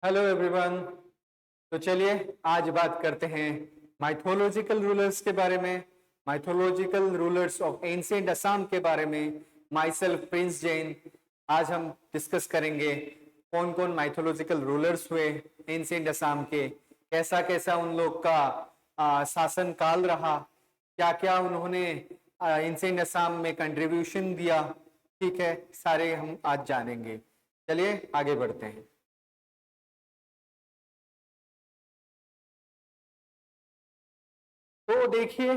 Hello everyone. तो चलिए आज बात करते हैं माइथोलॉजिकल रूलर्स के बारे में, mythological rulers of ancient Assam के बारे में। My self Prince Jain. आज हम डिस्कस करेंगे कौन कौन माइथोलॉजिकल रूलर्स हुए एंशिएंट असम के, कैसा कैसा उन लोग का शासन काल रहा, क्या क्या उन्होंने एंशिएंट असम में कंट्रीब्यूशन दिया। ठीक है, सारे हम आज जानेंगे। चलिए आगे बढ़ते हैं। तो देखिए,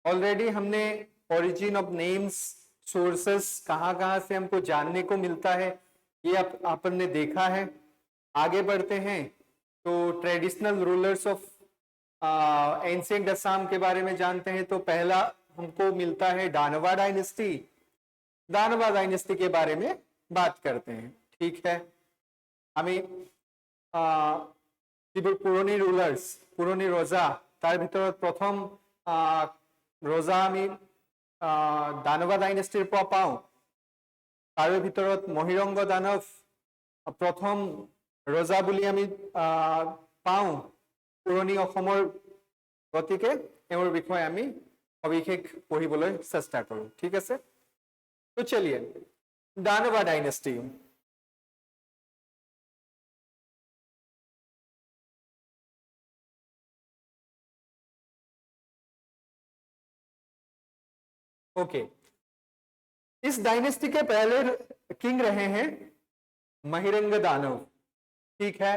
ऑलरेडी हमने ओरिजिन ऑफ नेम्स, सोर्सेस कहाँ कहाँ से हमको जानने को मिलता है, ये अपन ने देखा है। आगे बढ़ते हैं तो traditional rulers of ancient Assam के बारे में जानते हैं। तो पहला हमको मिलता है दानवा डायनेस्टी। दानवा डायनेस्टी के बारे में बात करते हैं। ठीक है, हमें পুৰণি ৰুলাৰ্ছ, পুৰণি ৰজা, তাৰ ভিতৰত প্ৰথম ৰজা আমি দানৱা ডাইনেষ্টিৰ পৰা পাওঁ। তাৰে ভিতৰত মহিৰংগ দানৱ প্ৰথম ৰজা বুলি আমি পাওঁ পুৰণি অসমৰ। গতিকে তেওঁৰ বিষয়ে আমি সবিশেষ পঢ়িবলৈ চেষ্টা কৰোঁ। ঠিক আছে, তো চলিয়ে দানৱা ডাইনেষ্টি। ओके, इस डायनेस्टी के पहले किंग रहे हैं महिरंग दानव। ठीक है,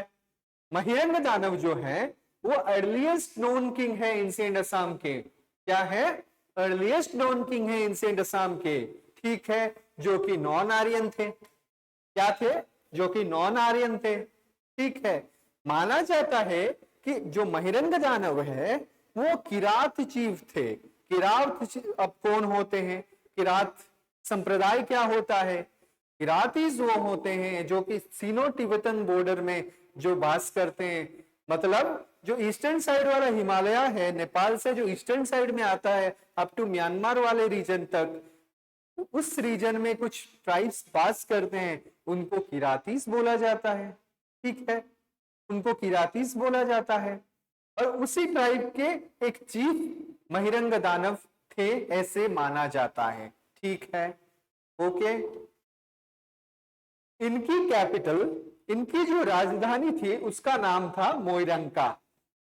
महिरंग दानव जो है वो अर्लीस्ट नोन किंग है एंशिएंट असम के। क्या है? अर्लीस्ट नोन किंग है एंशिएंट असम के। ठीक है, जो कि नॉन आर्यन थे। क्या थे? जो कि नॉन आर्यन थे। ठीक है, माना जाता है कि जो महिरंग दानव है वो किरात चीफ थे। किरात अब कौन होते हैं? किरात संप्रदाय क्या होता है? किरातीज वो होते हैं जो कि सीनो तिब्बतन बॉर्डर में जो वास करते हैं। मतलब जो ईस्टर्न साइड वाला हिमालय है, नेपाल से जो ईस्टर्न साइड में आता है अप टू म्यांमार वाले रीजन तक, उस रीजन में कुछ ट्राइब्स पास करते हैं, उनको किरातीस बोला जाता है। ठीक है, उनको किरातीस बोला जाता है। और उसी ट्राइब के एक चीफ महिरंग दानव थे, ऐसे माना जाता है। ठीक है, ओके। इनकी कैपिटल, इनकी जो राजधानी थी उसका नाम था मोइरंका।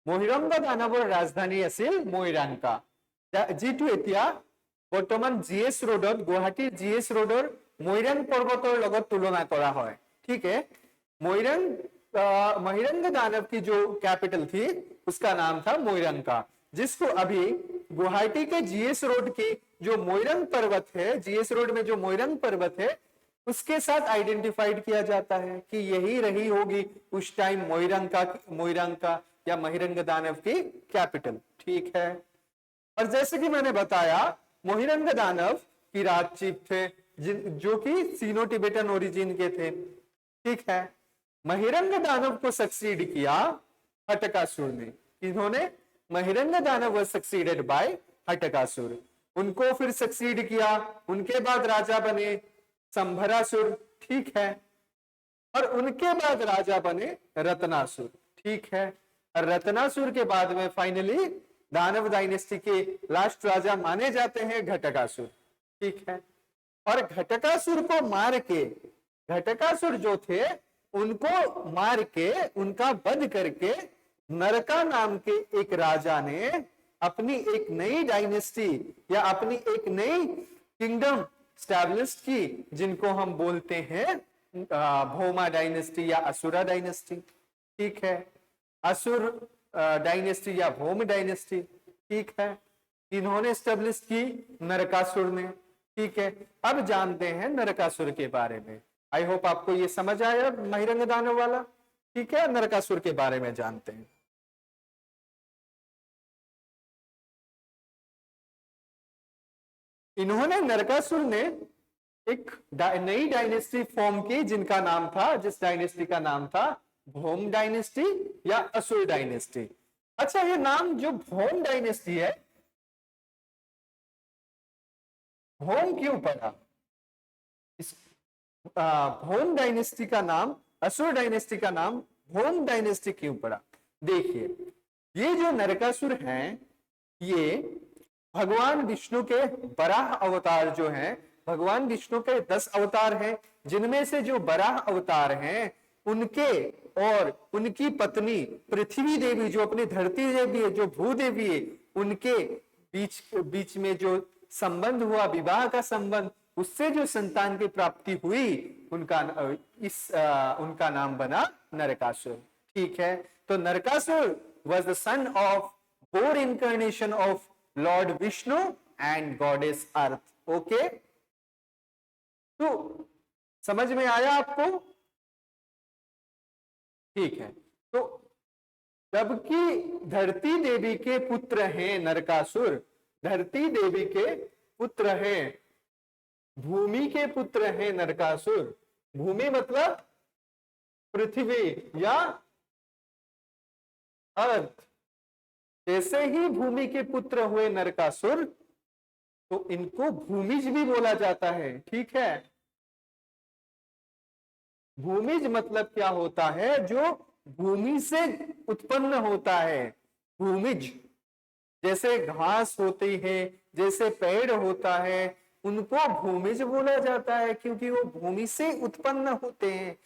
मोहिरंग दानवर राजधानी আছিল मोइरंका। जितु एतिया बर्तमान जीएस रोडत, गुवाहाटी जीएस रोडर मोइरंग पर्वतर लगत तुलना करा है। ठीक है, महिरंग दानव की जो कैपिटल थी उसका नाम था मोइरंका, जिसको अभी गुवाहाटी के जीएस रोड की जो मोइरंग पर्वत है, जीएस रोड में जो मोइरंग पर्वत है उसके साथ आइडेंटिफाइड किया जाता है कि यही रही होगी उस टाइम मोइरंका या महिरंग दानव की कैपिटल। ठीक है, और जैसे कि मैंने बताया मोहिरंग दानव किरात चीफ थे जो कि सीनो टिबेटन ओरिजिन के थे। ठीक है, महिरंग दानव को सक्सीड किया हटकासुर ने। इन्होंने महिरंग दानव वाज सक्सीडेड बाय हटकासुर। उनको फिर सक्सीड किया, उनके बाद राजा बने संभरासुर। ठीक है, और उनके बाद राजा बने रत्नासुर। ठीक है, रत्नासुर के बाद में फाइनली दानव डायनेस्टी के लास्ट राजा माने जाते हैं घटकासुर। ठीक है, और घटकासुर को मार के, घटकासुर जो थे उनको मार के, उनका वध करके नरका नाम के एक राजा ने अपनी एक नई डायनेस्टी या अपनी एक नई किंगडम स्टैब्लिश की, जिनको हम बोलते हैं भौमा डायनेस्टी या असुरा डायनेस्टी। ठीक है, असुर डायनेस्टी या भौम डायनेस्टी। ठीक है, इन्होंने स्टेब्लिश की नरकासुर ने। ठीक है, अब जानते हैं नरकासुर के बारे में। आई होप आपको ये समझ आया महिरंग दानव वाला। ठीक है, नरकासुर के बारे में जानते हैं। इन्होंने, नरकासुर ने एक नई डायनेस्टी फॉर्म की जिनका नाम था, जिस डायनेस्टी का नाम था भौम डायनेस्टी या असुर डायनेस्टी। अच्छा, ये नाम जो भौम डायनेस्टी है, भौम क्यों पड़ा? इस भौम डायनेस्टी का नाम, असुर डायनेस्टी का नाम भौम डायनेस्टी क्यों पड़ा? देखिए, ये जो नरकासुर हैं, ये भगवान विष्णु के बराह अवतार जो हैं, भगवान विष्णु के 10 अवतार हैं, जिनमें से जो बराह अवतार हैं उनके और उनकी पत्नी पृथ्वी देवी, जो अपनी धरती देवी है, जो भूदेवी है, उनके बीच में जो संबंध हुआ, विवाह का संबंध, उससे जो संतान की प्राप्ति हुई, उनका नाम बना नरकासुर। ठीक है, तो Narakasura was the son of four incarnation of Lord Vishnu and Goddess Earth. Okay, तो समझ में आया आपको? ठीक है, तो जबकि धरती देवी के पुत्र हैं नरकासुर, धरती देवी के पुत्र हैं, भूमि के पुत्र हैं नरकासुर। भूमि मतलब पृथ्वी या अर्थ। जैसे ही भूमि के पुत्र हुए नरकासुर, तो इनको भूमिज भी बोला जाता है। ठीक है, भूमिज मतलब क्या होता है? जो भूमि से उत्पन्न होता है, भूमिज। जैसे घास होती है, जैसे पेड़ होता है, उनको भूमिज बोला जाता है, क्योंकि वो भूमि से उत्पन्न होते हैं।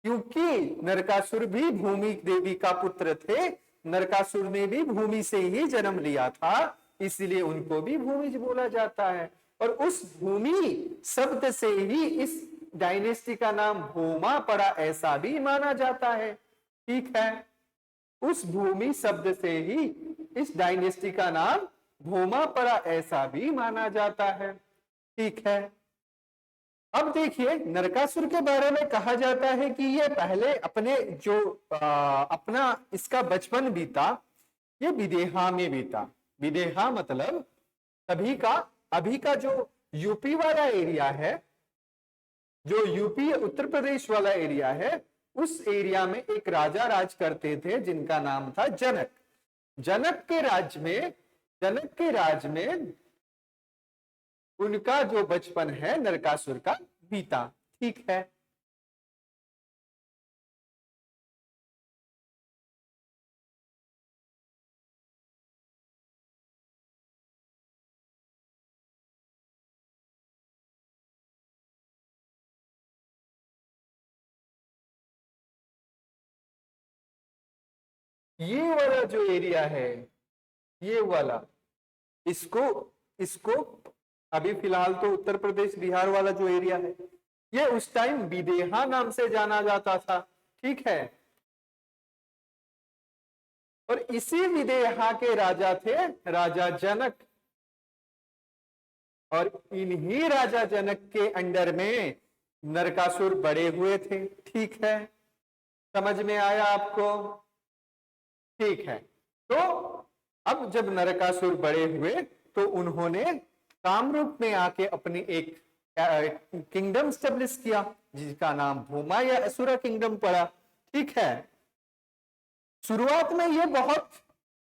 क्योंकि नरकासुर भी भूमि देवी का पुत्र थे, नरकासुर ने भी भूमि से ही जन्म लिया था, इसलिए उनको भी भूमिज बोला जाता है। और उस भूमि शब्द से ही इस डायनेस्टी का नाम भूमा पड़ा, ऐसा भी माना जाता है। ठीक है, उस भूमि शब्द से ही इस डायनेस्टी का नाम भूमा पड़ा, ऐसा भी माना जाता है। ठीक है, अब देखिए, नरकासुर के बारे में कहा जाता है कि ये पहले अपने जो अपना इसका बचपन बीता, ये विदेहा में बीता। विदेहा मतलब अभी का जो यूपी वाला एरिया है, जो यूपी उत्तर प्रदेश वाला एरिया है, उस एरिया में एक राजा राज करते थे जिनका नाम था जनक। जनक के राज में उनका जो बचपन है नरकासुर का बीता। ठीक है, ये वाला जो एरिया है, ये वाला, इसको अभी फिलहाल तो उत्तर प्रदेश बिहार वाला जो एरिया है, ये उस टाइम विदेहा नाम से जाना जाता था। ठीक है, और इसी विदेहा के राजा थे राजा जनक, और इन्हीं राजा जनक के अंडर में नरकासुर बड़े हुए थे। ठीक है, समझ में आया आपको? ठीक है, तो अब जब नरकासुर बड़े हुए तो उन्होंने कामरूप में आके अपनी एक किंगडम स्टेब्लिश किया, जिसका नाम भूमा या असुरा किंगडम पड़ा। ठीक है, शुरुआत में ये बहुत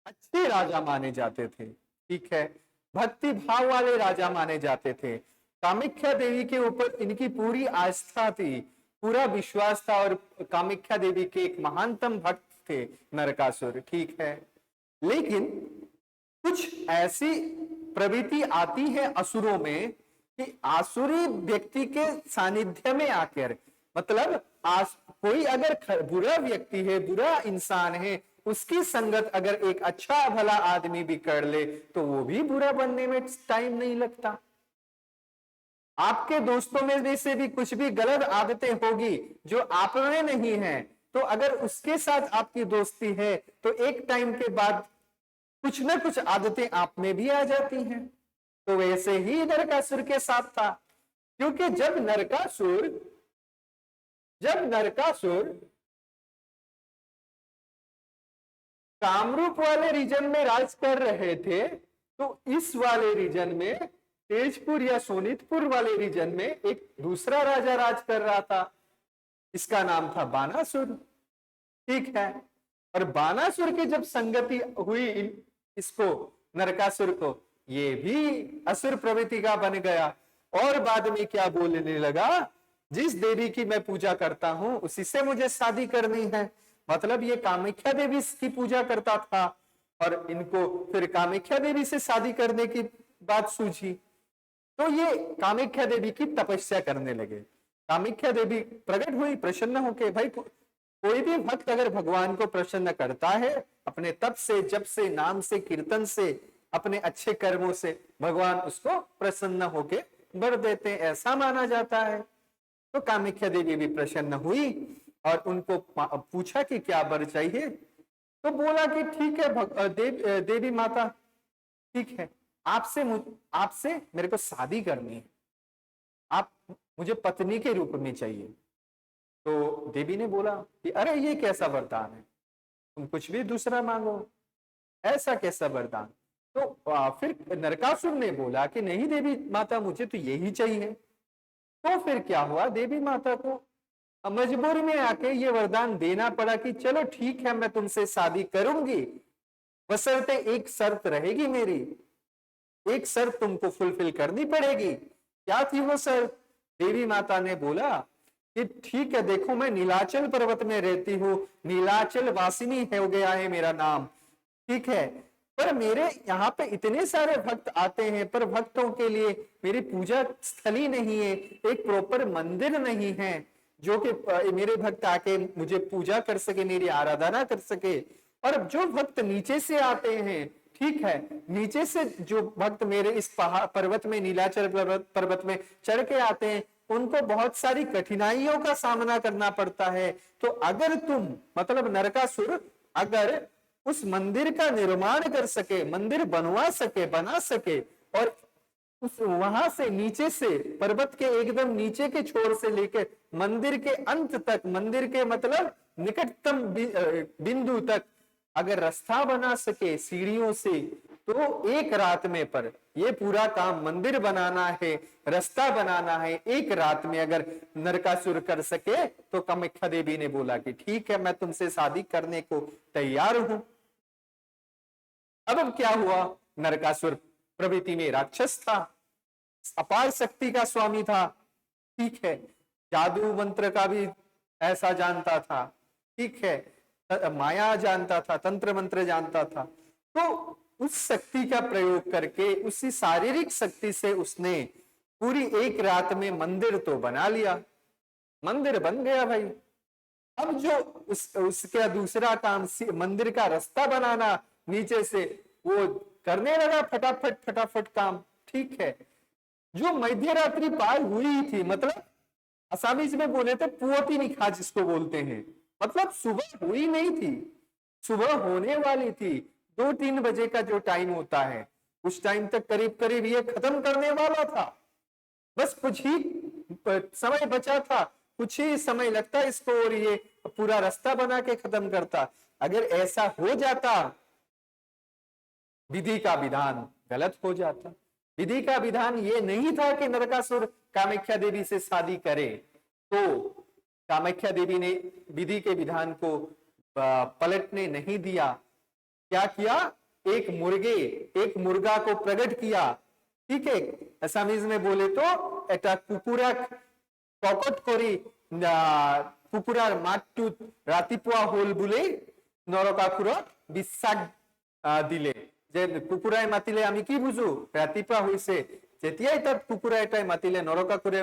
अच्छे राजा माने जाते थे। ठीक है, भक्ति भाव वाले राजा माने जाते थे। कामाख्या देवी के ऊपर इनकी पूरी आस्था थी, पूरा विश्वास था, और कामाख्या देवी के एक महानतम भक्त थे नरकासुर। ठीक है, लेकिन कुछ ऐसी प्रवृत्ति आती है असुरों में कि आसुरी व्यक्ति के सानिध्य में आकर, मतलब कोई अगर बुरा व्यक्ति है, बुरा इंसान है, उसकी संगत अगर एक अच्छा भला आदमी भी कर ले तो वो भी बुरा बनने में टाइम नहीं लगता। आपके दोस्तों में से भी कुछ भी गलत आदतें होगी जो आप में नहीं है, तो अगर उसके साथ आपकी दोस्ती है तो एक टाइम के बाद कुछ ना कुछ आदतें आप में भी आ जाती हैं। तो वैसे ही नरकासुर के साथ था, क्योंकि जब नरकासुर कामरूप वाले रीजन में राज कर रहे थे, तो इस वाले रीजन में, तेजपुर या सोनितपुर वाले रीजन में एक दूसरा राजा राज कर रहा था, इसका नाम था बानासुर। ठीक है, और बानासुर की जब संगति हुई इसको, नरकासुर को, ये भी असुर प्रवृत्ति का बन गया, और बाद में क्या बोलने लगा, जिस देवी की मैं पूजा करता हूं उसी से मुझे शादी करनी है, मतलब ये कामाख्या देवी की पूजा करता था और इनको फिर कामाख्या देवी से शादी करने की बात सूझी, तो ये कामाख्या देवी की तपस्या करने लगे। कामाख्या देवी प्रकट हुई प्रसन्न होके। भाई कोई भी भक्त अगर भगवान को प्रसन्न करता है अपने तप से, जप से, नाम से, कीर्तन से, अपने अच्छे कर्मों से, भगवान उसको प्रसन्न होके वर देते हैं, ऐसा माना जाता है। तो कामाख्या देवी भी प्रसन्न हुई और उनको पूछा कि क्या वर चाहिए, तो बोला कि ठीक है देवी माता, ठीक है, आपसे मेरे को शादी करनी है, आप मुझे पत्नी के रूप में चाहिए। तो देवी ने बोला कि अरे ये कैसा वरदान है, तुम कुछ भी दूसरा मांगो, ऐसा कैसा वरदान। तो फिर नरकासुर ने बोला कि नहीं देवी माता, मुझे तो यही चाहिए। तो फिर क्या हुआ, देवी माता को मजबूरी में आके ये वरदान देना पड़ा कि चलो ठीक है मैं तुमसे शादी करूंगी, बशर्ते एक शर्त रहेगी मेरी, एक शर्त तुमको फुलफिल करनी पड़ेगी। क्या थी वो शर्त? देवी माता ने बोला कि ठीक है, देखो मैं नीलाचल पर्वत में रहती हूँ, नीलाचल वासिनी हो गया है मेरा नाम, ठीक है, पर मेरे यहाँ पे इतने सारे भक्त आते हैं, पर भक्तों के लिए मेरी पूजा स्थली नहीं है, एक प्रॉपर मंदिर नहीं है जो कि मेरे भक्त आके मुझे पूजा कर सके, मेरी आराधना कर सके। और जो भक्त नीचे से आते हैं, ठीक है, नीचे से जो भक्त मेरे इस पहाड़ पर्वत में, नीलाचल पर्वत में चढ़ के आते हैं, उनको बहुत सारी कठिनाइयों का सामना करना पड़ता है। तो अगर तुम, मतलब नरकासुर, अगर उस मंदिर का निर्माण कर सके, मंदिर बनवा सके, बना सके, और उस वहां से नीचे से, पर्वत के एकदम नीचे के छोर से लेकर मंदिर के अंत तक, मंदिर के मतलब निकटतम बिंदु तक अगर रास्ता बना सके सीढ़ियों से, तो एक रात में, पर ये पूरा काम मंदिर बनाना है, रास्ता बनाना है, एक रात में अगर नरकासुर कर सके, तो कामाख्या देवी ने बोला कि ठीक है मैं तुमसे शादी करने को तैयार हूं। अब क्या हुआ, नरकासुर प्रवृत्ति में राक्षस था, अपार शक्ति का स्वामी था, ठीक है, जादू मंत्र का भी ऐसा जानता था, ठीक है, माया जानता था, तंत्र मंत्र जानता था। तो उस शक्ति का प्रयोग करके, उसी शारीरिक शक्ति से उसने पूरी एक रात में मंदिर तो बना लिया, मंदिर बन गया भाई। अब जो उसका दूसरा काम, मंदिर का रास्ता बनाना नीचे से, वो करने लगा फटाफट फटाफट काम, ठीक है। जो मध्य रात्रि पार हुई थी, मतलब असामीज में बोले थे पुओती निखा जिसको बोलते हैं, मतलब सुबह हुई नहीं थी, सुबह होने वाली थी, 2-3 बजे का जो टाइम होता है, उस टाइम तक करीब करीब ये खत्म करने वाला था, बस कुछ ही समय बचा था, कुछ ही समय लगता इसको और ये पूरा रास्ता बना के खत्म करता। अगर ऐसा हो जाता, विधि का विधान गलत हो जाता। विधि का विधान ये नहीं था कि नरकासुर कामाख्या देवी से शादी करे, तो कामाख्या देवी ने विधि के विधान को पलटने नहीं दिया। क्या किया, एक मुर्गा को प्रकट किया, ठीक है, असामीज में बोले तो एटा कुकुरा पकट करी कुकुरार मातुत रातिपुआ होल बुले नरकासुरक বিশ্বাস দিলে, যে কুকুৰাই মাতিলে আমি কি বুঝো, ৰাতিপুৱা হৈছে। যেতিয়াই তাত কুকুৰা এটাই মাতিলে, নৰকাসুৰে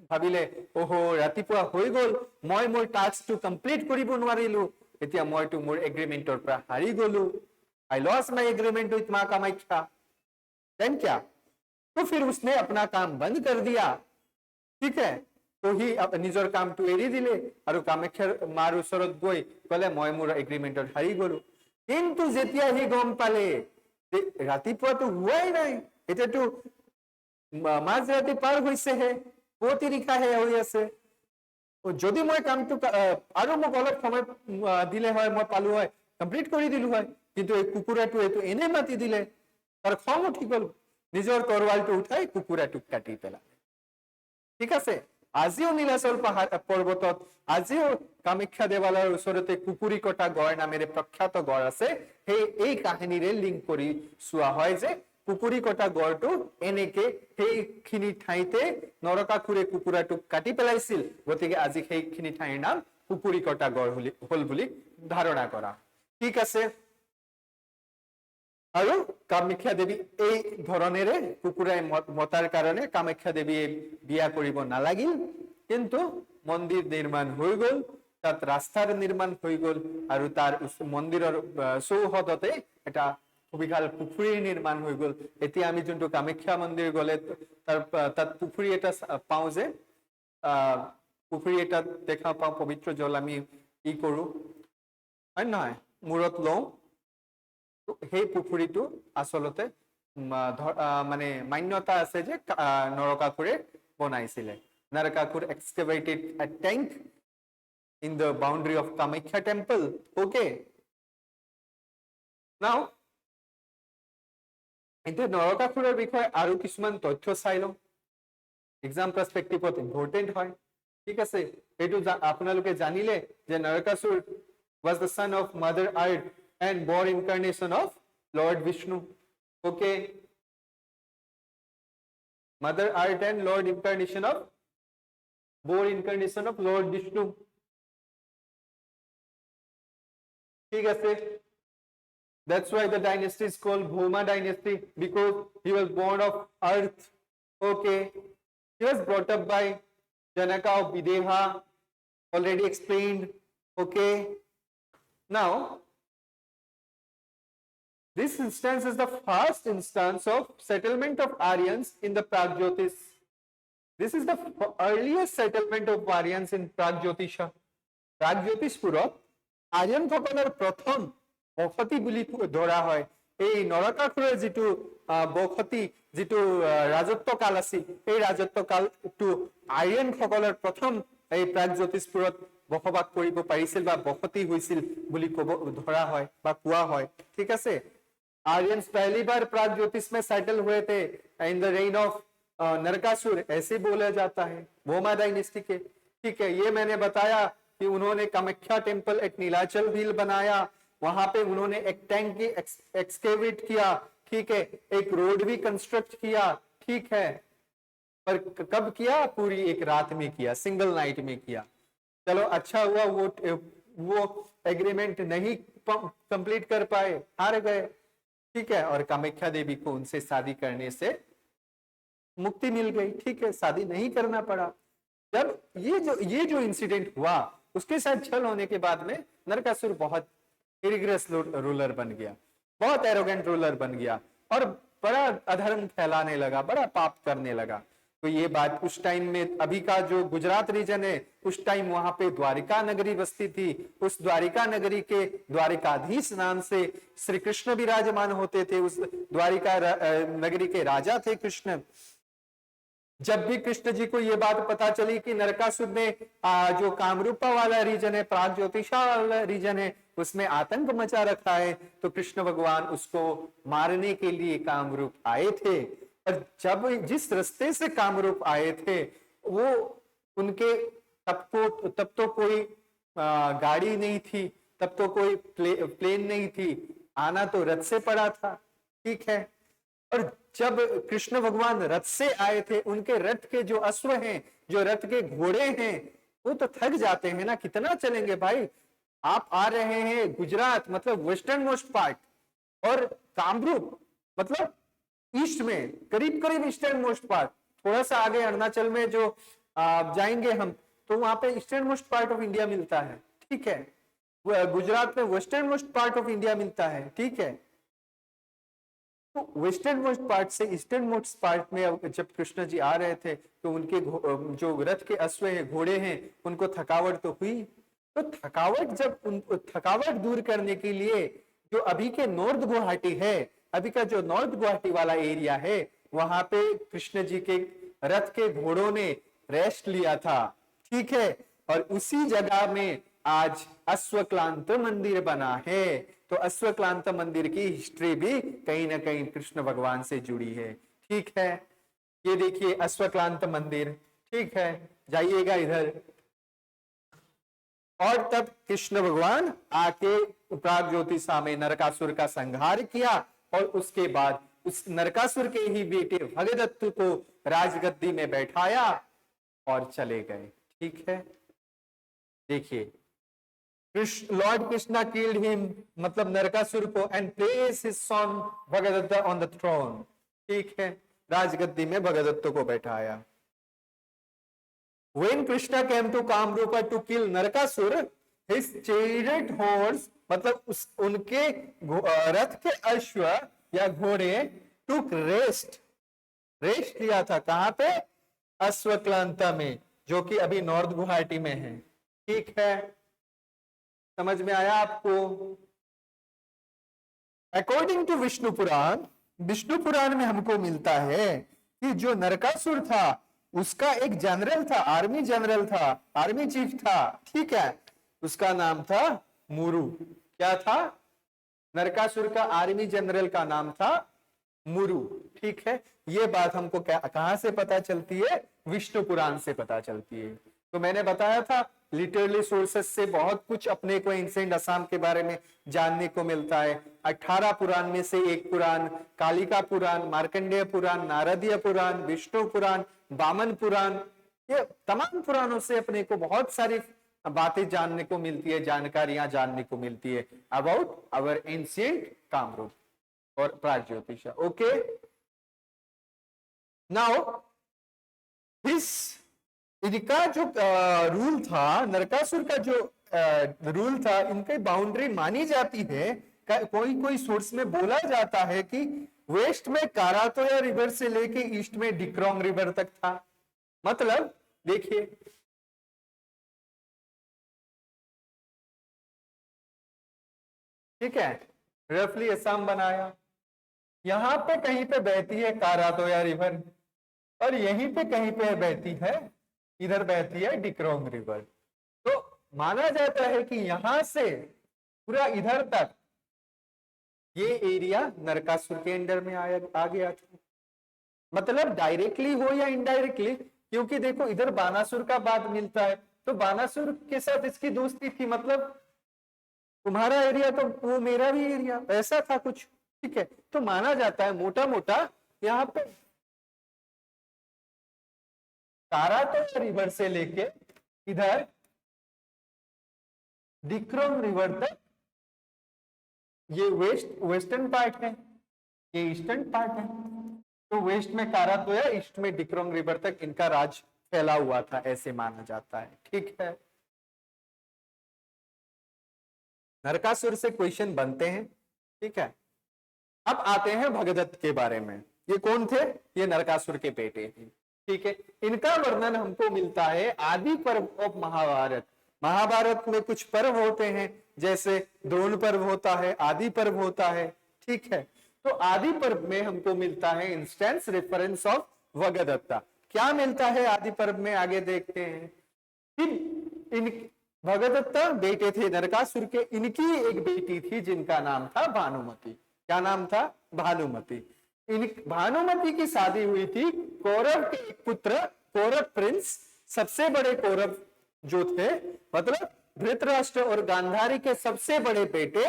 ভাবিলে ওহো ৰাতিপুৱা হৈ গল, মই মোৰ টাস্কটো কমপ্লিট কৰিব নোৱাৰিলো, এতিয়া মইতো মোৰ এগ্ৰিমেন্টৰ পৰা হাৰি গলো, I lost my agreement with मां कामाख्या। देन क्या, तो फिर उसने अपना काम बंद कर दिया, ठीक है, तो ही निजर काम तो एरी दिले और कामाख्या मार ओसरत गई कले मैं मोर एग्रीमेंटर हारि गलो। किन्तु जेतिया ही गम पाले रातिपुआ तो हुआई नाई, एटा तो माज राति पार होइसे है, पुवती निखा है হৈ আছে, যদি মই কামটো আৰু মোক অলপ সময় দিলে হয়, মই পালো হয়, কমপ্লিট কৰি দিলো হয়, কিন্তু এই কুকুৰাটো এইটো এনে মাতি দিলে, তাৰ খং উঠি গল, নিজৰ তৰৱালটো উঠাই কুকুৰাটোক কাটি পেলালে। ঠিক আছে, আজিও নীলাচল পাহাৰ পৰ্বতত, আজিও কামাখ্যা দেৱালয়ৰ ওচৰতে কুকুৰী কটা গড় নামেৰে প্ৰখ্যাত গড় আছে। এই কাহিনীৰে লিংক কৰি চোৱা হয় যে কুকুৰী কটা গড়টো এনেকে সেইখিনি ঠাইতে নৰকাসুৰে কুকুৰাটোক কাটি পেলাইছিল, গতিকে আজি সেইখিনি ঠাইৰ নাম কুকুৰী কটা গড় হল বুলি ধারণা করা। ঠিক আছে, আৰু কামাখ্যা দেৱী এই ধৰণেৰে কুকুৰাই মতাৰ কাৰণে কামাখ্যা দেৱীয়ে বিয়া কৰিব নালাগিল, কিন্তু মন্দিৰ নিৰ্মাণ হৈ গ'ল, তাত ৰাস্তাৰ নিৰ্মাণ হৈ গ'ল, আৰু তাৰ মন্দিৰৰ চৌহদতে এটা সুবিশাল পুখুৰীৰ নিৰ্মাণ হৈ গ'ল। এতিয়া আমি যোনটো কামাখ্যা মন্দিৰ গ'লে তাত পুখুৰী এটা পাওঁ, যে পুখুৰী এটা দেখা পাওঁ, পবিত্ৰ জল আমি ই কৰো, হয় নহয়, মূৰত লওঁ। সেই পুখুৰীটো আচলতে মানে মান্যতা আছে যে নৰকাসুৰে বনাইছিলে। Narakasur excavated a tank in the boundary of Kamakhya temple. Okay. Now, এতিয়া নৰকাসুৰৰ বিষয়ে আৰু কিছুমান তথ্য চাই লওঁ, এক্সাম পাৰ্সপেক্টিভত ইম্পৰ্টেন্ট হয়। ঠিক আছে, এইটো আপোনালোকে জানিলে যে Narakasura was the son of Mother Earth and born incarnation of Lord Vishnu. Okay. Mother Earth and Lord incarnation of Lord Vishnu. ঠিক আছে, that's why the dynasty is called Bhoma dynasty, because he was born of earth. Okay, he was brought up by Janaka of Videha, already explained. Okay, now this instance is the first instance of settlement of Aryans in the Pragjyotish. This is the earliest settlement of Aryans in Pragjyotisha. Pragjyotishpurat Aryan সকলের প্রথম বসতি বুলি ধৰা হয়। এই নৰকাসুৰৰ যিটো বসতি, যিটো ৰাজত্ব কাল আছিল, এই ৰাজত্ব কালটো আৰ্যন সকলৰ প্ৰথম এই প্ৰাগজ্যোতিষপুৰত বসবাস কৰিব পাৰিছিল বা বসতি হৈছিল বুলি ধৰা হয় বা কোৱা হয়। ঠিক আছে, आर्यंस पहली बार प्रागज्योतिष में सेटल हुए थे in the reign of Narakasura, ऐसे बोला जाता है, भोमा डायनेस्टी के। ठीक है, ये मैंने बताया कि उन्होंने कामाख्या टेम्पल एक नीलाचल झील बनाया, वहां पे उन्होंने एक टैंक की एक्सकेवेट किया। ठीक है, एक रोड भी कंस्ट्रक्ट किया। ठीक है, पर कब किया? पूरी एक रात में किया, सिंगल नाइट में किया। चलो अच्छा हुआ, वो एग्रीमेंट नहीं कंप्लीट कर पाए, हार गए। ठीक है, और कामाख्या देवी को उनसे शादी करने से मुक्ति मिल गई। ठीक है, शादी नहीं करना पड़ा। जब ये जो इंसिडेंट हुआ, उसके साथ छल होने के बाद में नरकासुर बहुत इरिग्रेस रूलर बन गया, बहुत एरोगेंट रूलर बन गया, और बड़ा अधर्म फैलाने लगा, बड़ा पाप करने लगा। तो ये बात उस टाइम में, अभी का जो गुजरात रीजन है, उस टाइम वहां पे द्वारिका नगरी बसती थी। उस द्वारिका नगरी के द्वारिकाधीश नाम से श्री कृष्ण विराजमान होते थे। उस द्वारिका नगरी के राजा थे कृष्ण। जब भी कृष्ण जी को ये बात पता चली कि नरकासुर ने जो कामरूपा वाला रीजन है, प्रागज्योतिषा वाला रीजन है, उसमें आतंक मचा रखा है, तो कृष्ण भगवान उसको मारने के लिए कामरूप आए थे। और जब जिस रास्ते से कामरूप आए थे, वो उनके तब तो कोई गाड़ी नहीं थी, तब तो कोई प्लेन नहीं थी, आना तो रथ से पड़ा था। ठीक है, और जब कृष्ण भगवान रथ से आए थे, उनके रथ के जो अश्व हैं, जो रथ के घोड़े हैं, वो तो थक जाते हैं ना, कितना चलेंगे भाई। आप आ रहे हैं गुजरात, मतलब वेस्टर्न मोस्ट पार्ट, और कामरूप मतलब ईस्ट में, करीब करीब ईस्टर्न मोस्ट पार्ट। थोड़ा सा आगे अरुणाचल में जो जाएंगे हम, तो वहां पे eastern most part of India मिलता है। ठीक है, गुजरात में western most part of India मिलता है। ठीक है, तो वेस्टर्न मोस्ट पार्ट से ईस्टर्न मोस्ट पार्ट में जब कृष्ण जी आ रहे थे, तो उनके जो रथ के अश्व हैं, घोड़े हैं, उनको थकावट तो हुई। तो थकावट दूर करने के लिए जो अभी के नॉर्थ गुवाहाटी है, अभी का जो नॉर्थ गुवाहाटी वाला एरिया है, वहां पे कृष्ण जी के रथ के घोड़ों ने रेस्ट लिया था। ठीक है, और उसी जगह में आज अश्वक्लांत मंदिर बना है। तो अश्वक्लांत मंदिर की हिस्ट्री भी कहीं ना कहीं कृष्ण भगवान से जुड़ी है। ठीक है, ये देखिए अश्वक्लांत मंदिर। ठीक है, जाइएगा इधर। और तब कृष्ण भगवान आके प्रागज्योतिषा में नरकासुर का संहार किया, और उसके बाद उस नरकासुर के ही बेटे भगदत्त को राजगद्दी में बैठाया और चले गए। ठीक है, देखिए लॉर्ड कृष्णा किल्ड हिम, मतलब नरकासुर को, and place his son Bhagadatta on the throne. ठीक है, राजगद्दी में भगदत्त को बैठाया। When Krishna came to Kamrupa to kill Narakasur, his chariot horse, मतलब उनके रथ के अश्व या घोड़े took रेस्ट लिया था। कहां पे? अश्वक्लांता में, जो कि अभी नॉर्थ गुवाहाटी में है। ठीक है, समझ में आया आपको? अकॉर्डिंग टू विष्णु पुराण में हमको मिलता है कि जो नरकासुर था उसका एक जनरल था, आर्मी जनरल था, आर्मी चीफ था। ठीक है, उसका नाम था मुरु। क्या था? नरकासुर का आर्मी जनरल का नाम था मुरु। ठीक है, ये बात हमको कहां से पता चलती है? विष्णु पुराण से पता चलती है। तो मैंने बताया था लिटरली सोर्सेस से बहुत कुछ अपने को एंशिएंट असम के बारे में जानने को मिलता है। 18 पुराण में से एक पुराण, कालिका पुराण, मार्कंडेय पुराण, नारदीय पुराण, विष्णु पुराण, वामन पुराण, ये तमाम पुराणों से अपने को बहुत सारी बातें जानने को मिलती है, जानकारियां जानने को मिलती है अबाउट आवर एंशिएंट कामरूप और प्रागज्योतिष। ओके, नाउ दिस, इनका जो रूल था, नरकासुर का जो रूल था, इनकी बाउंड्री मानी जाती है। कोई सोर्स में बोला जाता है कि वेस्ट में कारातोया रिवर से लेके ईस्ट में डिक्रोंग रिवर तक था। मतलब देखिए, ठीक है, रफली असम बनाया, यहां पे कहीं पे बहती है कारातोया रिवर और यहीं पे कहीं पे बहती है, इधर बहती है डिक्रोंग रिवर। तो माना जाता है कि यहां से पूरा इधर तक ये एरिया नरकासुर के अंडर में आ गया था। मतलब डायरेक्टली हो या इनडायरेक्टली, क्योंकि देखो इधर बानासुर का बाद मिलता है, तो बानासुर के साथ इसकी दोस्ती थी, मतलब तुम्हारा एरिया तो वो मेरा भी एरिया, ऐसा था कुछ। ठीक है, तो माना जाता है मोटा मोटा यहाँ पे कारातोया रिवर से लेके इधर डिक्रोंग रिवर तक ये वेस्टर्न पार्ट है, ये ईस्टर्न पार्ट है। तो वेस्ट में कारातोया, ईस्ट में डिक्रोंग रिवर तक इनका राज फैला हुआ था, ऐसे माना जाता है। ठीक है, नरकासुर से क्वेश्चन बनते हैं। ठीक है, अब आते हैं भगदत्त के बारे में। ये कौन थे? ये नरकासुर के बेटे थे। ठीक है, इनका वर्णन हमको मिलता है आदि पर्व ऑफ महाभारत। महाभारत में कुछ पर्व होते हैं, जैसे द्रोण पर्व होता है, आदि पर्व होता है। ठीक है, तो आदि पर्व में हमको मिलता है इंस्टेंस रेफरेंस ऑफ भगदत्ता। क्या मिलता है आदि पर्व में? आगे देखते हैं। इन भगदत्ता बेटे थे नरकासुर के, इनकी एक बेटी थी जिनका नाम था भानुमति। क्या नाम था? भानुमति। इन भानुमति की शादी हुई थी कौरव के एक पुत्र, कौरव प्रिंस, सबसे बड़े कौरव जो थे, मतलब धृतराष्ट्र और गांधारी के सबसे बड़े बेटे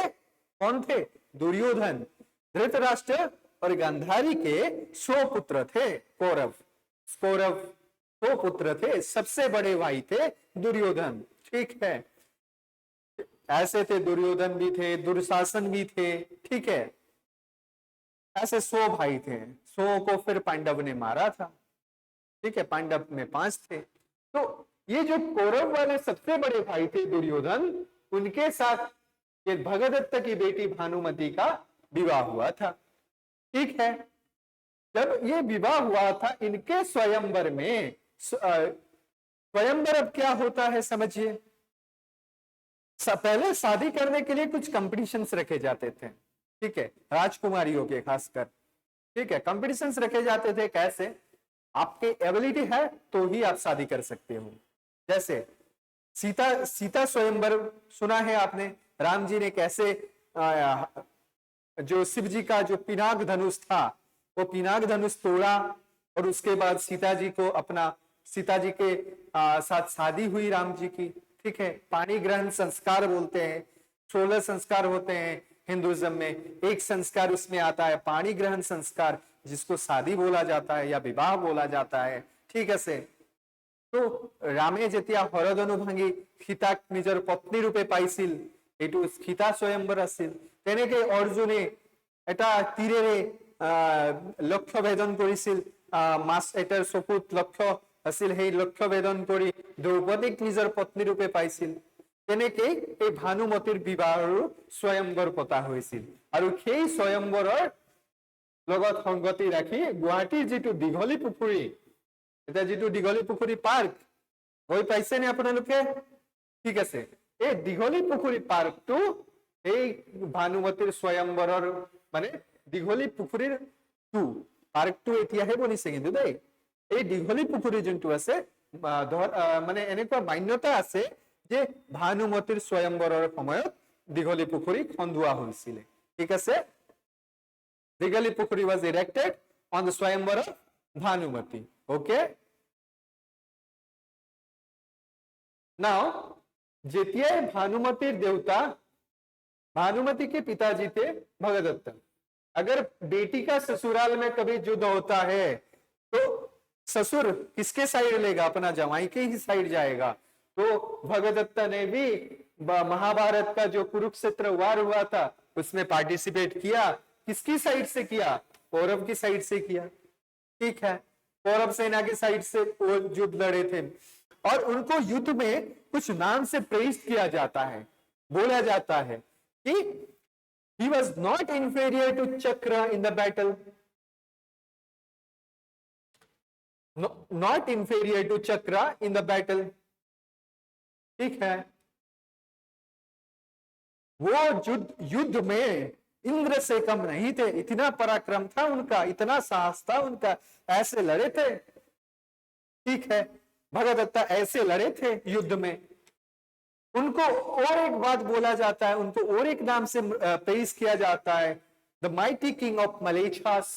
कौन थे? दुर्योधन। धृतराष्ट्र और गांधारी के 100 पुत्र थे। कौरव 100 पुत्र थे, सबसे बड़े भाई थे दुर्योधन। ठीक है, ऐसे थे, दुर्योधन भी थे, दुर्शासन भी थे। ठीक है, ऐसे 100 भाई थे। 100 को फिर पांडव ने मारा था। ठीक है, पांडव में 5 थे। तो ये जो कौरव वाले सबसे बड़े भाई थे दुर्योधन, उनके साथ ये भगदत्त की बेटी भानुमति का विवाह हुआ था। ठीक है, जब ये विवाह हुआ था इनके स्वयंवर में, स्वयंवर अब क्या होता है समझिए। पहले शादी करने के लिए कुछ कंपटीशंस रखे जाते थे। ठीक है, राजकुमारियों के खासकर। ठीक है, कंपटीशंस रखे जाते थे। कैसे? आपके एबिलिटी है तो ही आप शादी कर सकते हो। जैसे सीता स्वयंवर सुना है आपने, राम जी ने कैसे जो शिव जी का जो पिनाक धनुष था, वो पिनाक धनुष तोड़ा और उसके बाद सीता जी के साथ शादी हुई राम जी की। ठीक है, पाणी ग्रहण संस्कार बोलते हैं। 16 संस्कार होते हैं हिंदुइज्म में, एक संस्कार उसमें आता है पाणी ग्रहण संस्कार, जिसको शादी बोला जाता है या विवाह बोला जाता है। ठीक है से, তো ৰামে যেতিয়া হৰধনু ভাঙি সীতাক নিজৰ পত্নী ৰূপে পাইছিল, এইটো সীতা স্বয়ম্বৰ আছিল। তেনেকে অৰ্জুনে এটা তীৰেৰে লক্ষ্য ভেদন কৰিছিল, মাছ এটাৰ চকুত লক্ষ্য আছিল, সেই লক্ষ্য ভেদন কৰি দ্ৰৌপদীক নিজৰ পত্নী ৰূপে পাইছিল। তেনেকেই এই ভানুমতীৰ বিবাহৰো স্বয়ম্বৰ পতা হৈছিল। আৰু সেই স্বয়ম্বৰৰ লগত সংগতি ৰাখি গুৱাহাটীৰ যিটো দীঘলী পুখুৰী, এটা যিটো দীঘলী পুখুৰী পাৰ্ক গৈ পাইছেনে আপোনালোকে? ঠিক আছে, এই দীঘলী পুখুৰী পাৰ্কটো এই ভানুমতীৰ স্বয়ম্বৰৰ মানে দীঘলী পুখুৰীৰ পাৰ্কটো এতিয়াহে বনিছে কিন্তু দেই। এই দীঘলী পুখুৰী যোনটো আছে মানে এনেকুৱা মান্যতা আছে যে ভানুমতীৰ স্বয়ম্বৰৰ সময়ত দীঘলী পুখুৰী খন্দোৱা হৈছিল। ঠিক আছে, দীঘলী পুখুৰী was erected on the Swayamvar of Bhanumati. Okay, now जेतिया भानुमती देवता भानुमती के पिताजी थे भगदत्त। अगर बेटी का ससुराल में कभी युद्ध होता है तो ससुर किसके साइड लेगा? अपना जमाई के ही साइड जाएगा। तो भगदत्त ने भी महाभारत का जो कुरुक्षेत्र वार हुआ था उसमें पार्टिसिपेट किया। किसकी साइड से किया? कौरव की साइड से किया। ठीक है, कौरव सेना के साइड से वो युद्ध लड़े थे और उनको युद्ध में कुछ नाम से प्रेज किया जाता है, बोला जाता है कि he was not inferior to Chakra in the battle, not inferior to Chakra in the battle। ठीक है, वो युद्ध में इंद्र से कम नहीं थे, इतना पराक्रम था उनका, इतना साहस था उनका, ऐसे लड़े थे। ठीक है, भगदत्त ऐसे लड़े थे युद्ध में। उनको और एक बात बोला जाता है, उनको और एक नाम से पेश किया जाता है, the mighty king of Mlecchas.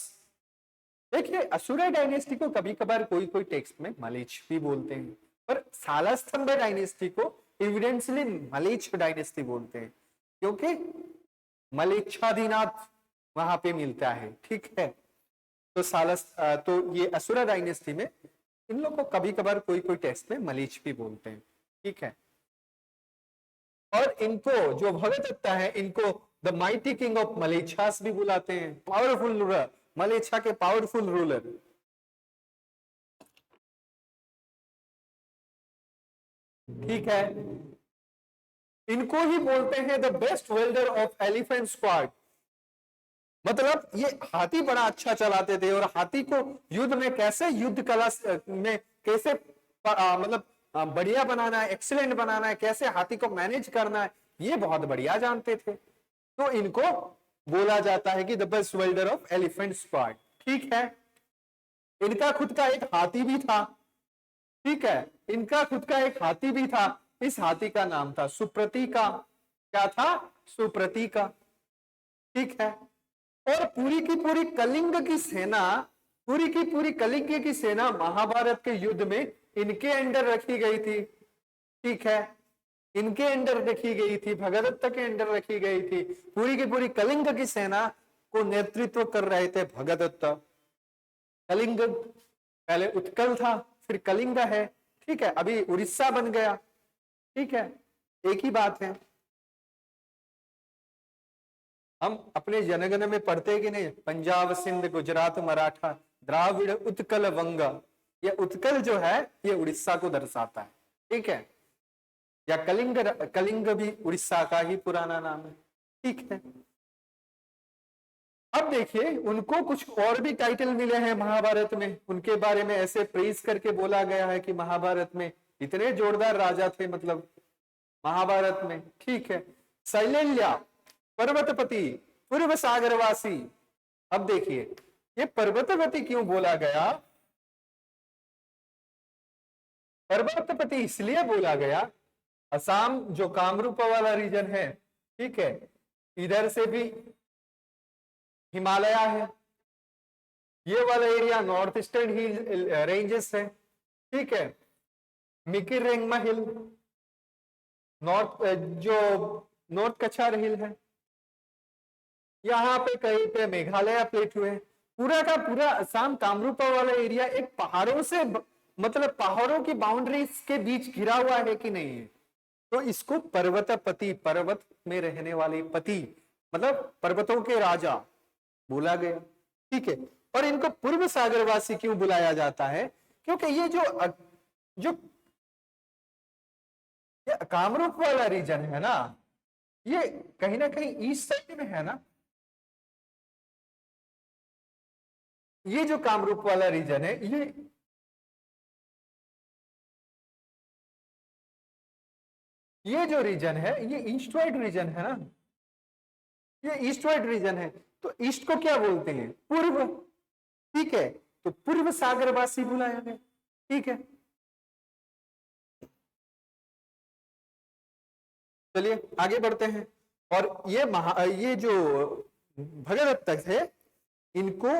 देखिए, असुरा डायनेस्टी को कभी कभार कोई कोई टेक्स्ट में मलेच्छ भी बोलते हैं, पर शालस्तंभ डायनेस्टी को एविडेंसली मलेच्छ डायनेस्टी बोलते हैं, क्योंकि मलेच्छादिनाथ वहां पे मिलता है। ठीक है, तो तो ये असुरा डायनेस्टी में इन लोगों को कभी कभार कोई कोई टेक्स्ट में मलेच्छ भी बोलते हैं। ठीक है, और इनको जो भगदत्त है इनको the mighty king of Mlecchas भी बुलाते हैं, पावरफुल रूलर, मलेच्छा के पावरफुल रूलर। ठीक है, इनको ही बोलते हैं the best welder of elephant squad. मतलब ये हाथी बड़ा अच्छा चलाते थे और हाथी को युद्ध में कैसे युद्ध कला में कैसे मतलब बढ़िया बनाना है, एक्सीलेंट बनाना है, कैसे हाथी को मैनेज करना है, ये बहुत बढ़िया जानते थे। तो इनको बोला जाता है कि the best welder of elephant squad. ठीक है, इनका खुद का एक हाथी भी था। ठीक है, इनका खुद का एक हाथी भी था। इस हाथी का नाम था सुप्रतीका। क्या था? सुप्रतीका। ठीक है, और पूरी की पूरी कलिंग की सेना, पूरी की पूरी कलिंग की सेना महाभारत के युद्ध में इनके अंडर रखी गई थी। ठीक है, इनके अंडर रखी गई थी, भगदत्त के अंडर रखी गई थी। पूरी की पूरी कलिंग की सेना को नेतृत्व कर रहे थे भगदत्त। कलिंग पहले उत्कल था, फिर कलिंग है। ठीक है, अभी उड़ीसा बन गया। ठीक है, एक ही बात है। हम अपने जनगण में पढ़ते हैं कि नहीं, पंजाब सिंध गुजरात मराठा द्राविड़ उत्कल वंग। ये उत्कल जो है ये उड़ीसा को दर्शाता है। ठीक है, या कलिंग, कलिंग भी उड़ीसा का ही पुराना नाम है। ठीक है, अब देखिए उनको कुछ और भी टाइटल मिले हैं महाभारत में। उनके बारे में ऐसे प्रेज करके बोला गया है कि महाभारत में इतने जोरदार राजा थे, मतलब महाभारत में। ठीक है, शैलेल्या, पर्वतपति, पूर्व सागरवासी। अब देखिए ये पर्वतपति क्यों बोला गया? पर्वतपति इसलिए बोला गया, असम जो कामरूप वाला रीजन है, ठीक है, इधर से भी हिमालय है, ये वाला area north eastern hill ranges है। ठीक है, मिकिरेंगमा हिल, नॉर्थ कछार हिल है, यहाँ पे कहीं पे मेघालय प्लेटू है। पूरा का पूरा असम कामरूप वाला एरिया एक पहाड़ों से मतलब पहाड़ों की बाउंड्रीज के बीच घिरा हुआ है कि नहीं है, तो इसको पर्वतपति, पर्वत में रहने वाले पति, मतलब पर्वतों के राजा बोला गया। ठीक है, और इनको पूर्व सागरवासी क्यों बुलाया जाता है? क्योंकि ये जो ये कामरूप वाला रीजन है ना, ये कहीं ना कहीं ईस्ट साइड में है ना। ये जो कामरूप वाला रीजन है, ये जो रीजन है, ये ईस्टवर्ड रीजन है ना, ये ईस्टवर्ड रीजन है। तो ईस्ट को क्या बोलते हैं? पूर्व। ठीक है, तो पूर्व सागरवासी बुलाया गया। ठीक है, चलिए आगे बढ़ते हैं। और ये जो भगदत्त थे, इनको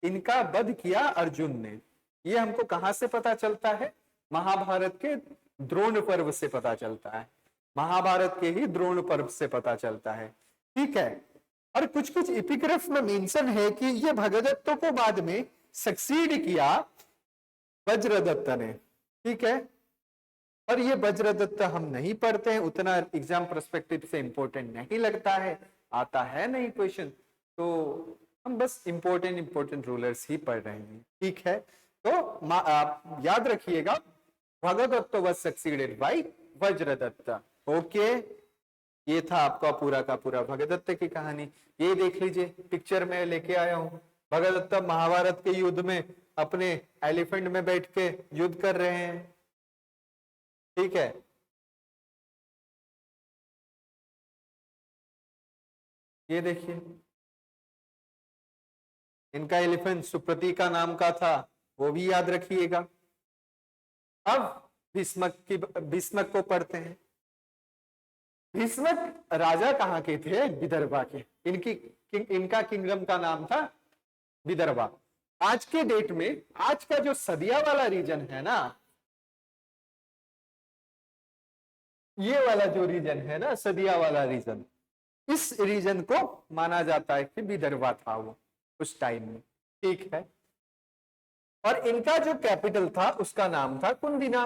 इनका वध किया अर्जुन ने। ये हमको कहां से पता चलता है? महाभारत के द्रोण पर्व से पता चलता है, महाभारत के ही द्रोण पर्व से पता चलता है। ठीक है, और कुछ कुछ एपिग्राफ में मेंशन है कि ये भगदत्तों को बाद में सक्सीड किया वज्रदत्त ने। ठीक है, और ये वज्रदत्त हम नहीं पढ़ते हैं, उतना एग्जाम पर्सपेक्टिव से इंपॉर्टेंट नहीं लगता है, आता है नहीं क्वेश्चन, तो हम बस इंपॉर्टेंट रूलर्स ही पढ़ रहे हैं। ठीक है, तो आप याद रखिएगा, Bhagadatta was succeeded by Vajradatta. Okay, ये था आपका पूरा का पूरा भगदत्त की कहानी। ये देख लीजिए, पिक्चर में लेके आया हूं, भगदत्त महाभारत के युद्ध में अपने एलिफेंट में बैठ के युद्ध कर रहे हैं। ठीक है, ये देखिए, इनका एलिफेंट सुप्रतीका नाम का था, वो भी याद रखिएगा। अब भीष्मक को पढ़ते हैं। भीष्मक राजा कहां के थे? विदर्भा के। इनका किंगडम का नाम था विदर्भा। आज के डेट में, आज का जो सदिया वाला रीजन है ना, ये वाला जो रीजन है ना, सदिया वाला रीजन, इस रीजन को माना जाता है कि विदर्भा था वो उस टाइम में। ठीक है, और इनका जो कैपिटल था उसका नाम था कुंदिना।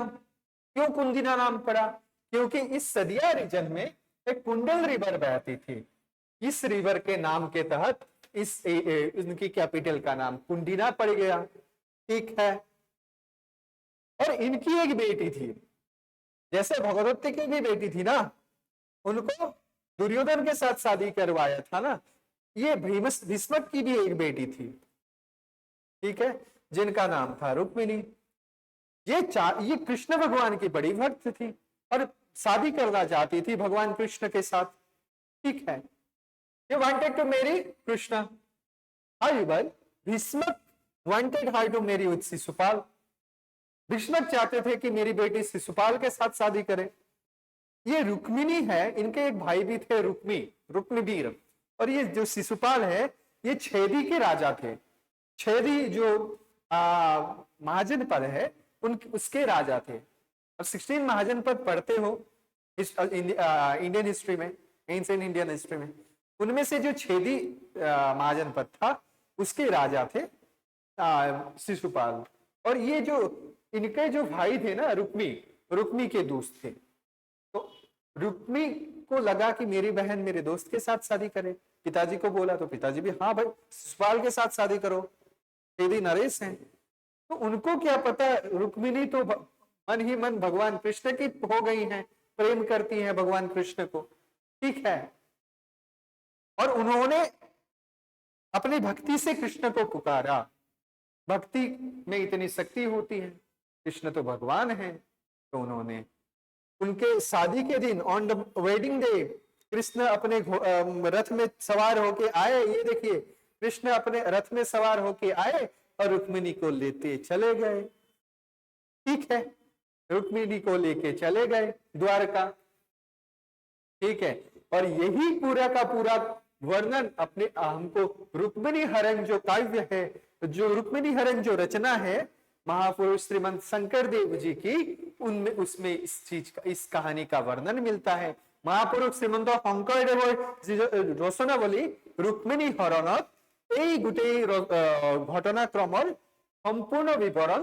क्यों कुंदिना नाम पड़ा? क्योंकि इस सदिया रीजन में एक कुंडल रिवर बहती थी। इस रिवर के नाम के तहत इनकी कैपिटल का नाम कुंदिना पड़ गया। ठीक है, और इनकी एक बेटी थी, जैसे भगदत्त की भी बेटी थी ना, उनको दुर्योधन के साथ शादी करवाया था ना, ये भीष्मक की भी एक बेटी थी। ठीक है, जिनका नाम था रुक्मिणी। ये कृष्ण भगवान की बड़ी भक्त थी और शादी करना चाहती थी भगवान कृष्ण के साथ। ठीक है, ये wanted to marry Krishna. However, Bhishmaka wanted her to marry with Shishupala. Bhishmaka चाहते थे कि मेरी बेटी शिशुपाल के साथ शादी करे। ये रुक्मिणी है, इनके एक भाई भी थे रुक्मीवीर, और ये जो शिशुपाल है, ये छेदी के राजा थे। छेदी जो महाजनपद है, उसके राजा थे। और 16 महाजनपद पढ़ते हो इंडियन हिस्ट्री में, एंशिएंट इंडियन हिस्ट्री में, उनमें से जो छेदी महाजनपद था, उसके राजा थे शिशुपाल। और ये जो इनके जो भाई थे ना, रुक्मी के दोस्त थे। तो रुक्मी को लगा कि मेरी बहन मेरे दोस्त के साथ शादी करे। पिताजी को बोला तो पिताजी भी हाँ भाई शिशुपाल के साथ शादी करो, छेदी नरेश हैं। तो उनको क्या पता, रुक्मिणी तो मन ही मन भगवान कृष्ण की हो गई हैं, प्रेम करती हैं भगवान कृष्ण को। ठीक है, और उन्होंने अपनी भक्ति से कृष्ण को पुकारा। भक्ति में इतनी शक्ति होती है, कृष्ण तो भगवान है। तो उन्होंने उनके शादी के दिन, on the wedding day, Krishna अपने रथ में सवार होके आए। ये देखिए, कृष्ण अपने रथ में सवार होके आए और रुक्मिणी को लेते चले गए। ठीक है, रुक्मिणी को लेके चले गए द्वारका। ठीक है, और यही पूरा का पूरा वर्णन अपने हमको रुक्मिणी हरण जो काव्य है, जो रुक्मिणी हरण जो रचना है महापुरुष श्रीमंत शंकर देव जी की, उनमें उसमें इस कहानी का वर्णन मिलता है। महापुरुष श्रीमंत शंकर रचना बोली रुक्मिणी हरणत এই গোটেই ঘটনাক্রমৰ সম্পূৰ্ণ বিৱৰণ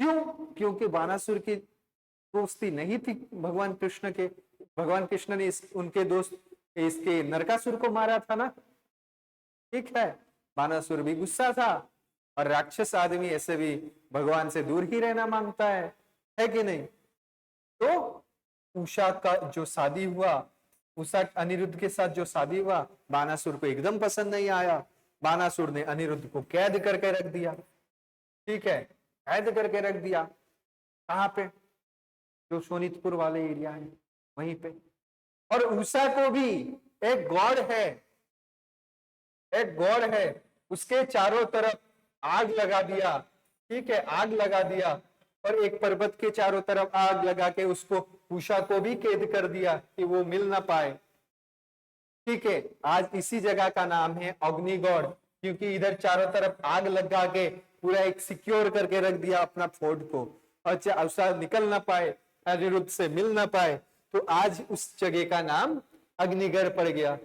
क्यों? क्योंकि बानासुर की दोस्ती नहीं थी भगवान कृष्ण के। भगवान कृष्ण ने उनके दोस्त इसके नरकासुर को मारा था ना, ठीक है। बानासुर भी गुस्सा था, और राक्षस आदमी ऐसे भी भगवान से दूर ही रहना मांगता है कि नहीं? तो उषा का जो शादी हुआ, उषा अनिरुद्ध के साथ जो शादी हुआ, बानासुर को एकदम पसंद नहीं आया। बानासुर ने अनिरुद्ध को कैद करके रख दिया, ठीक है, कैद करके रख दिया। कहां पे? जो शोनितपुर वाले एरिया है वहीं पे। और उषा को भी एक गॉड है, एक गॉड है, उसके चारों तरफ आग लगा दिया, ठीक है, आग लगा दिया। और एक पर्वत के चारों तरफ आग लगा के उसको, उषा को भी कैद कर दिया कि वो मिल ना पाए, ठीक है। आज इसी जगह का नाम है अग्निगढ़, क्योंकि इधर चारों तरफ आग लगा के पूरा एक सिक्योर करके रख दिया अपना फोर्ट को, और उषा निकल ना पाए, अनिरुद्ध से मिल ना पाए, तो आज उस जगह का नाम अग्निगढ़ पड़ गया।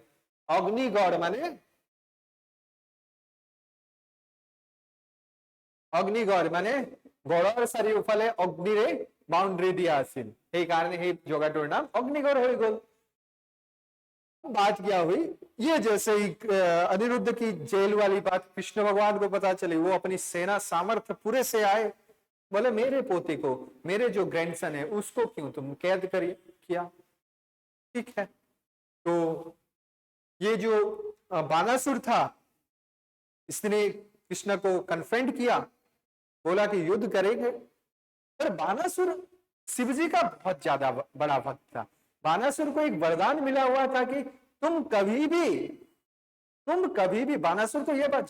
अग्निगढ़ माने, অগ্নিগড় মানে গড়ৰ চাৰিওফালে অগ্নিৰে বাউন্ডারি দিয়া আছিল, সেই কাৰণে সেই জগাটোৰ নাম অগ্নিগড় হৈ গল। बात क्या हुई, ये जैसे ही अनिरुद्ध की जेल वाली बात कृष्ण भगवान को पता चली, वो अपनी सेना सामर्थ्य पूरे से आए, बोले मेरे पोते को, मेरे जो ग्रैंडसन है उसको क्यों तुम कैद किया, ठीक है। तो ये जो बानासुर था, इसने कृष्ण को कन्फ्रंट किया, बोला कि युद्ध करेंगे। पर बानासुर शिव जी का बहुत ज्यादा बड़ा भक्त था। बानासुर को एक वरदान मिला हुआ था कि तुम कभी भी, बानासुर को यह बात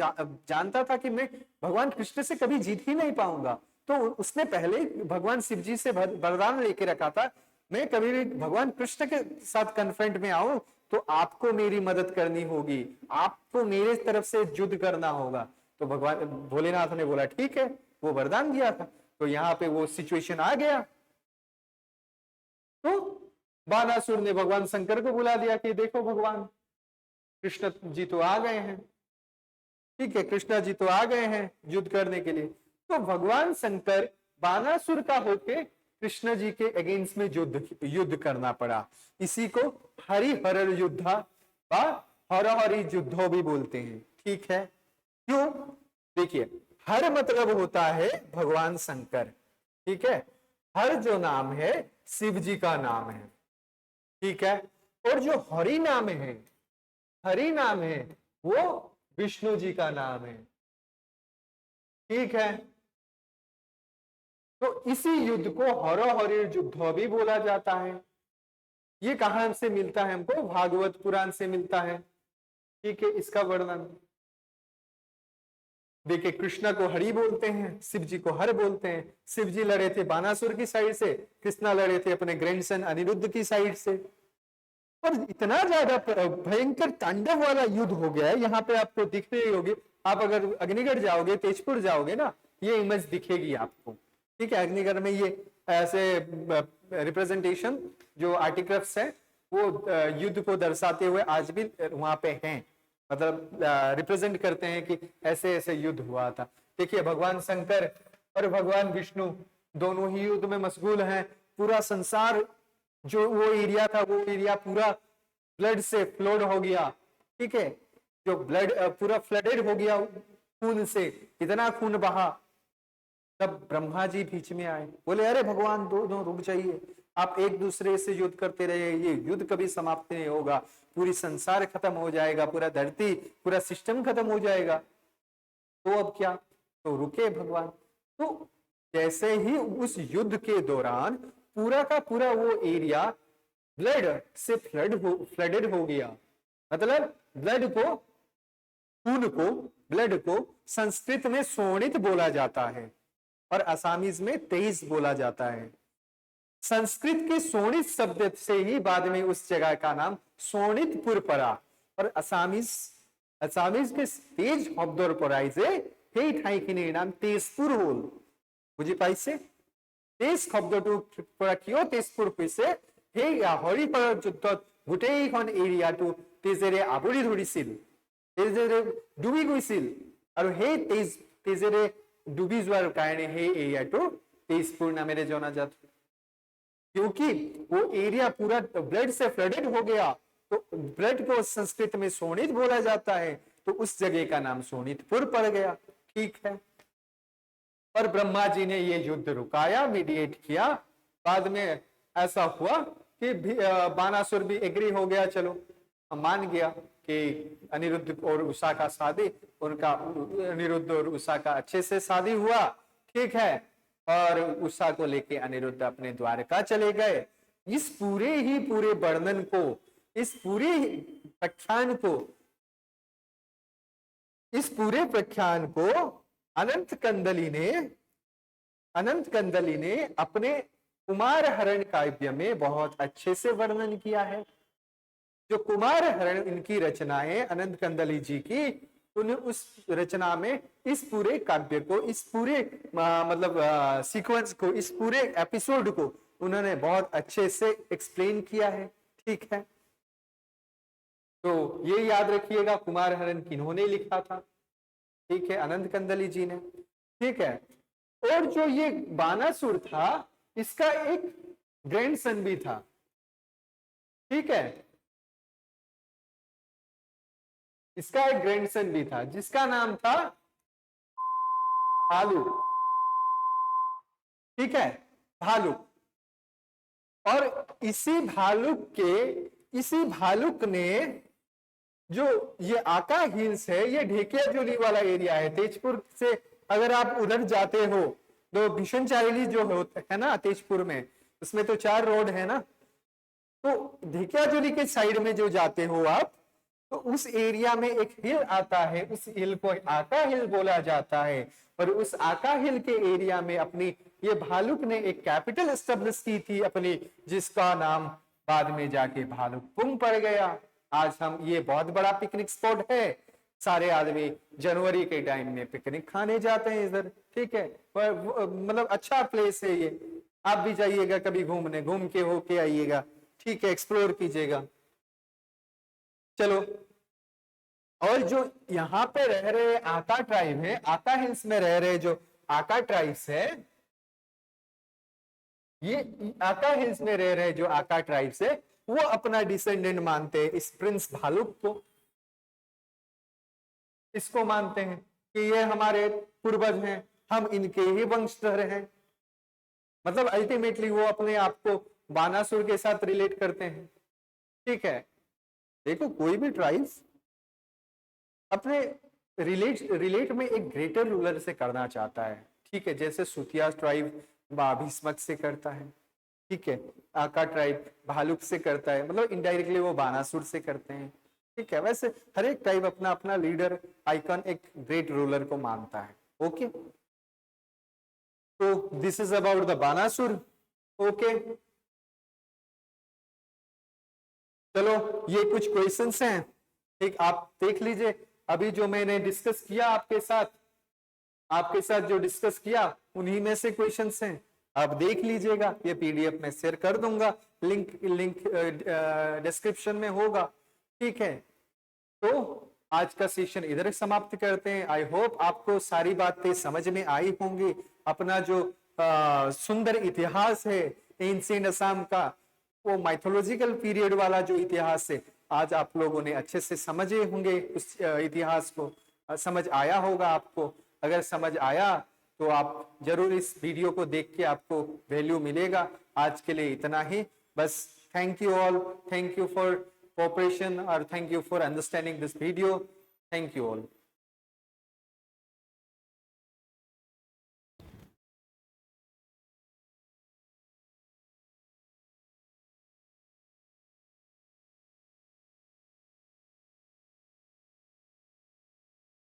जानता था कि मैं भगवान कृष्ण से कभी जीत ही नहीं पाऊंगा, तो उसने पहले भगवान शिव जी से वरदान लेके रखा था, मैं कभी भी भगवान कृष्ण के साथ कन्फ्रंट में आऊं तो आपको मेरी मदद करनी होगी, आपको मेरे तरफ से युद्ध करना होगा। तो भगवान भोलेनाथ ने बोला ठीक है, वो वरदान दिया था, तो यहाँ पे वो सिचुएशन आ गया। तो बानासुर ने भगवान शंकर को बुला दिया कि देखो भगवान कृष्ण जी तो आ गए हैं, ठीक है, कृष्णा जी तो आ गए हैं युद्ध करने के लिए। तो भगवान शंकर बानासुर का होके कृष्ण जी के अगेंस्ट में युद्ध करना पड़ा। इसी को हरिहर युद्धा व हरहरि युद्धो भी बोलते हैं, ठीक है। क्यों? देखिए, हर मतलब होता है भगवान शंकर, ठीक है। हर जो नाम है शिव जी का नाम है, ठीक है। और जो हरि नाम है, हरि नाम है, वो विष्णु जी का नाम है, ठीक है। तो इसी युद्ध को हरहरि युद्ध भी बोला जाता है। ये कहां से मिलता है हमको? भागवत पुराण से मिलता है, ठीक है। इसका वर्णन देखिए, कृष्णा को हरि बोलते हैं, शिव जी को हर बोलते हैं। शिव जी लड़े थे बानासुर की साइड से, कृष्णा लड़े थे अपने ग्रैंडसन अनिरुद्ध की साइड से। और इतना ज्यादा भयंकर तांडव वाला युद्ध हो गया है, यहाँ पे आपको दिख रही होगी। आप अगर अग्निगढ़ जाओगे, तेजपुर जाओगे ना, ये इमेज दिखेगी आपको, ठीक है। अग्निगढ़ में ये ऐसे रिप्रेजेंटेशन जो आर्टिक्राफ्ट्स है, वो युद्ध को दर्शाते हुए आज भी वहां पे हैं, मतलब रिप्रेजेंट करते हैं कि ऐसे ऐसे युद्ध हुआ था। देखिए, भगवान शंकर और भगवान विष्णु दोनों ही युद्ध में मशगूल हैं। पूरा संसार जो वो एरिया था, वो एरिया पूरा ब्लड से फ्लोड हो गया, ठीक है। जो ब्लड पूरा फ्लडेड हो गया खून से, इतना खून बहा। तब ब्रह्मा जी बीच में आए, बोले अरे भगवान दोनों रुक जाइए, आप एक दूसरे से युद्ध करते रहे, ये युद्ध कभी समाप्त नहीं होगा, पूरी संसार खत्म हो जाएगा, पूरा धरती, पूरा सिस्टम खत्म हो जाएगा। तो अब क्या? तो रुके भगवान। तो जैसे ही उस युद्ध के दौरान पूरा का पूरा वो एरिया ब्लड से फ्लडेड हो गया। मतलब ब्लड को, खून को, ब्लड को संस्कृत में सोनित बोला जाता है और असामीज में तेईस बोला जाता है। संस्कृत के सोनित शब्द से ही बाद में उस जगह का नाम सोनितपुर पड़ा। और असामीज के तेज शब्दर पराई से সেই ঠাইখিনিৰ নাম তেজপুৰ হল। বুজি পাইছে? তেজ শব্দটো পৰা কিয় তেজপুৰ হৈছে? সেই হৰিহৰৰ যুদ্ধত গোটেইখন এৰিয়াটো তেজেৰে আৱৰি ধৰিছিল, তেজেৰে ডুবি গৈছিল, আৰু সেই তেজেৰে ডুবি যোৱাৰ কাৰণে সেই এৰিয়াটো तेजपुर मेरे जाना जाता, क्योंकि वो एरिया पूरा ब्लड से फ्लडेड हो गया, तो ब्लड को संस्कृत में शोणित बोला जाता है, तो उस जगह का नाम शोणितपुर पड़ गया। ठीक है, और ब्रह्मा जी ने ये युद्ध रुकाया, मीडिएट किया। बाद में ऐसा हुआ कि बानासुर भी एग्री हो गया, चलो मान गया कि अनिरुद्ध और उषा का शादी, उनका अनिरुद्ध और उषा का अच्छे से शादी हुआ। ठीक है, और उषा को लेके अनिरुद्ध अपने द्वारका चले गए। इस पूरे वर्णन को, इस पूरे प्रख्यान को अनंत कंदली ने अपने कुमार हरण काव्य में बहुत अच्छे से वर्णन किया है। जो कुमार हरण इनकी रचना है अनंत कंदली जी की, उन्हें उस रचना में इस पूरे काव्य को, इस पूरे मतलब सीक्वेंस को, इस पूरे एपिसोड को उन्होंने बहुत अच्छे से एक्सप्लेन किया है। ठीक है, तो ये याद रखिएगा कुमार हरण किन्होंने लिखा था। ठीक है, अनंत कंदली जी ने। ठीक है, और जो ये बानासुर था, इसका एक ग्रैंडसन भी था। ठीक है, इसका एक ग्रैंडसन भी था जिसका नाम था भालू। ठीक है, भालू। और इसी भालुक ने, जो ये आका हिल्स है, ये ढेकियाजुली वाला एरिया है। तेजपुर से अगर आप उधर जाते हो तो भीषण चारिली जो है ना तेजपुर में, उसमें तो 4 रोड है ना, तो ढेकियाजुली के साइड में जो जाते हो आप, तो उस एरिया में एक हिल आता है, उस हिल को आका हिल बोला जाता है। और उस आका हिल के एरिया में अपनी ये भालुक ने एक कैपिटल एस्टेब्लिश की थी अपनी, जिसका नाम बाद में जाके भालुकपुंग पड़ गया। आज हम, ये बहुत बड़ा पिकनिक स्पॉट है, सारे आदमी जनवरी के टाइम में पिकनिक खाने जाते हैं इधर। ठीक है, मतलब अच्छा प्लेस है ये, आप भी जाइएगा कभी घूमने, घूम के होके आइएगा। ठीक है, एक्सप्लोर कीजिएगा। चलो, और जो यहाँ पे रह रहे आका ट्राइब है, आका हिल्स में रह रहे जो आका ट्राइब्स है, ये आका हिल्स में रह रहे जो आका ट्राइब्स है, वो अपना डिसेंडेंट मानते हैं इस प्रिंस भालुक को। इसको मानते हैं कि ये हमारे पूर्वज हैं, हम इनके ही वंशधर हैं। मतलब अल्टीमेटली वो अपने आप को बानासुर के साथ रिलेट करते हैं। ठीक है, देखो कोई भी ट्राइब्स अपने रिलेट में एक ग्रेटर रूलर से करना चाहता है। ठीक है, जैसे सुतिया ट्राइब भीष्मक से करता है। ठीक है, आका ट्राइब भालुक से करता है, मतलब इनडायरेक्टली वो बानासुर से करते हैं। ठीक है, वैसे हर एक ट्राइब अपना अपना लीडर, आइकन, एक ग्रेट रूलर को मानता है। ओके, तो this is about the Banasur. Okay, चलो ये कुछ क्वेश्चंस हैं, ठीक, आप देख लीजिए। अभी जो मैंने डिस्कस किया आपके साथ जो डिस्कस किया उन्हीं में से क्वेश्चंस हैं, आप देख लीजिएगा। ये पीडीएफ में शेयर कर दूंगा, लिंक डिस्क्रिप्शन में होगा। ठीक है, तो आज का सेशन इधर समाप्त करते हैं। आई होप आपको सारी बातें समझ में आई होंगी। अपना जो सुंदर इतिहास है एंशिएंट असम का, वो माइथोलॉजिकल पीरियड वाला जो इतिहास है, आज आप लोगों ने अच्छे से समझे होंगे। उस इतिहास को समझ आया होगा आपको। अगर समझ आया तो आप जरूर इस वीडियो को देख के आपको वैल्यू मिलेगा। आज के लिए इतना ही बस। Thank you all, thank you for cooperation, or thank you for understanding this video. Thank you all.